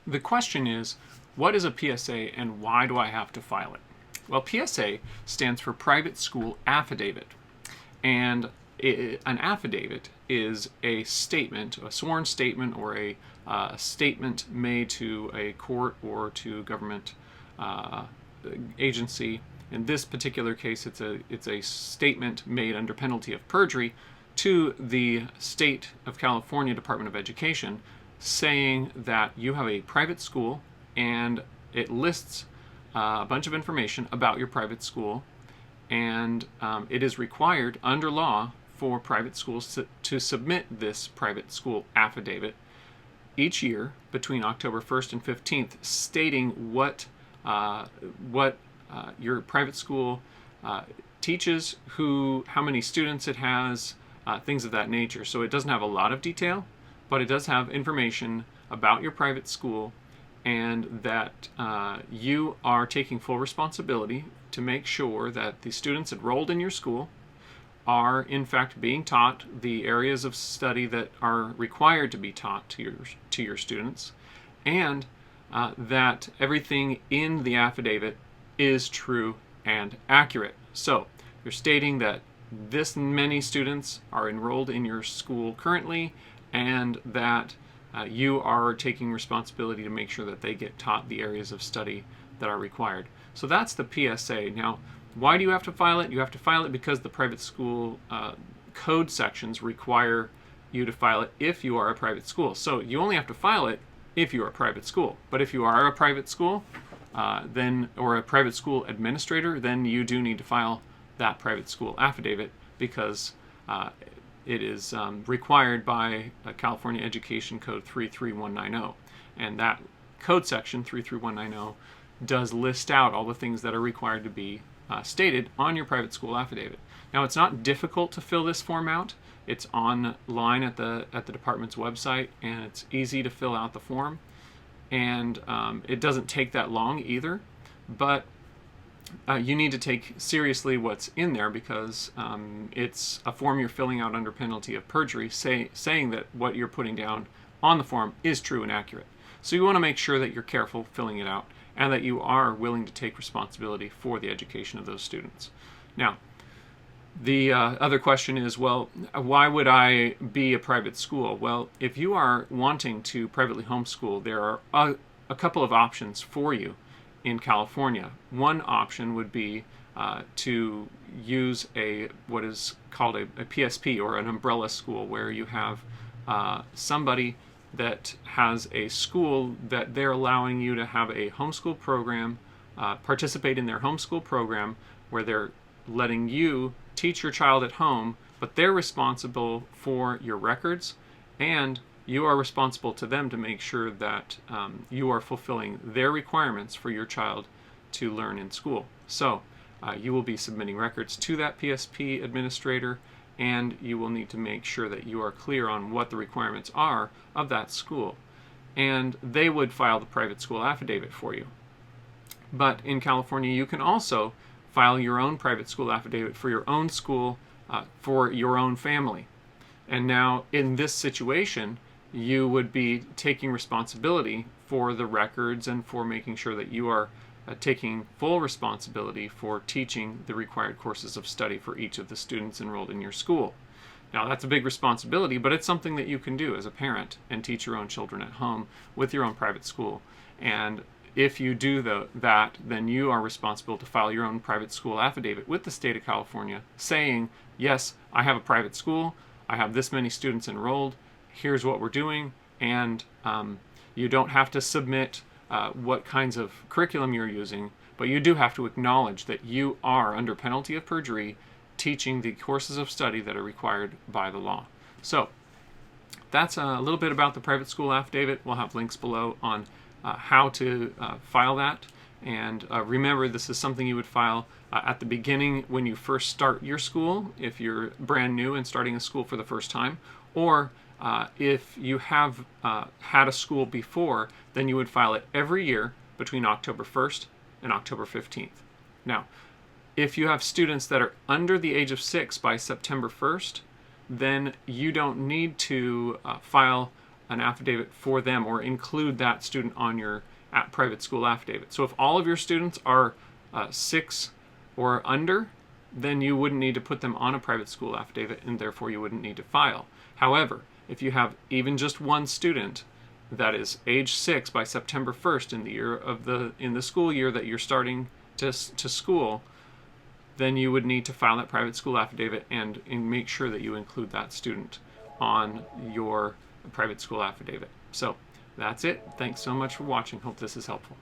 The question is, what is a PSA and why do I have to file it? Well, PSA stands for Private School Affidavit. And an affidavit is a statement, a sworn statement, or a statement made to a court or to government agency. In this particular case, it's a statement made under penalty of perjury to the State of California Department of Education, saying that you have a private school, and it lists a bunch of information about your private school, and it is required under law for private schools to submit this private school affidavit each year between October 1st and 15th, stating what your private school teaches, how many students it has, things of that nature. So it doesn't have a lot of detail, but it does have information about your private school, and that you are taking full responsibility to make sure that the students enrolled in your school are in fact being taught the areas of study that are required to be taught to your students, and that everything in the affidavit is true and accurate. So you're stating that this many students are enrolled in your school currently, and that you are taking responsibility to make sure that they get taught the areas of study that are required. So that's the PSA. Now, why do you have to file it? You have to file it because the private school code sections require you to file it if you are a private school. So you only have to file it if you are a private school. But if you are a private school, or a private school administrator, then you do need to file that private school affidavit, because it is required by California Education Code 33190. And that code section, 33190, does list out all the things that are required to be stated on your private school affidavit. Now, it's not difficult to fill this form out. It's online at the department's website, and it's easy to fill out the form. And it doesn't take that long either, but you need to take seriously what's in there, because it's a form you're filling out under penalty of perjury, saying that what you're putting down on the form is true and accurate. So you want to make sure that you're careful filling it out, and that you are willing to take responsibility for the education of those students. Now, the other question is, well, why would I be a private school? Well, if you are wanting to privately homeschool, there are a couple of options for you in California. One option would be to use what is called a PSP, or an umbrella school, where you have somebody that has a school that they're allowing you to have a homeschool program, participate in their homeschool program, where they're letting you teach your child at home, but they're responsible for your records, and you are responsible to them to make sure that you are fulfilling their requirements for your child to learn in school. So you will be submitting records to that PSP administrator, and you will need to make sure that you are clear on what the requirements are of that school. And they would file the private school affidavit for you. But in California, you can also file your own private school affidavit for your own school, for your own family. And now, in this situation, you would be taking responsibility for the records and for making sure that you are taking full responsibility for teaching the required courses of study for each of the students enrolled in your school. Now, that's a big responsibility, but it's something that you can do as a parent and teach your own children at home with your own private school. And if you do that, then you are responsible to file your own private school affidavit with the state of California, saying, yes, I have a private school, I have this many students enrolled, here's what we're doing, and you don't have to submit what kinds of curriculum you're using, but you do have to acknowledge that you are, under penalty of perjury, teaching the courses of study that are required by the law. So that's a little bit about the private school affidavit. We'll have links below on how to file that. And remember, this is something you would file at the beginning when you first start your school, if you're brand new and starting a school for the first time, or if you have had a school before, then you would file it every year between October 1st and October 15th. Now, if you have students that are under the age of 6 by September 1st, then you don't need to file an affidavit for them or include that student on your private school affidavit. So if all of your students are 6 or under, then you wouldn't need to put them on a private school affidavit, and therefore you wouldn't need to file. However, if you have even just one student that is age 6 by September 1st in the school year that you're starting to school, then you would need to file that private school affidavit and make sure that you include that student on your private school affidavit. So that's it. Thanks so much for watching. Hope this is helpful.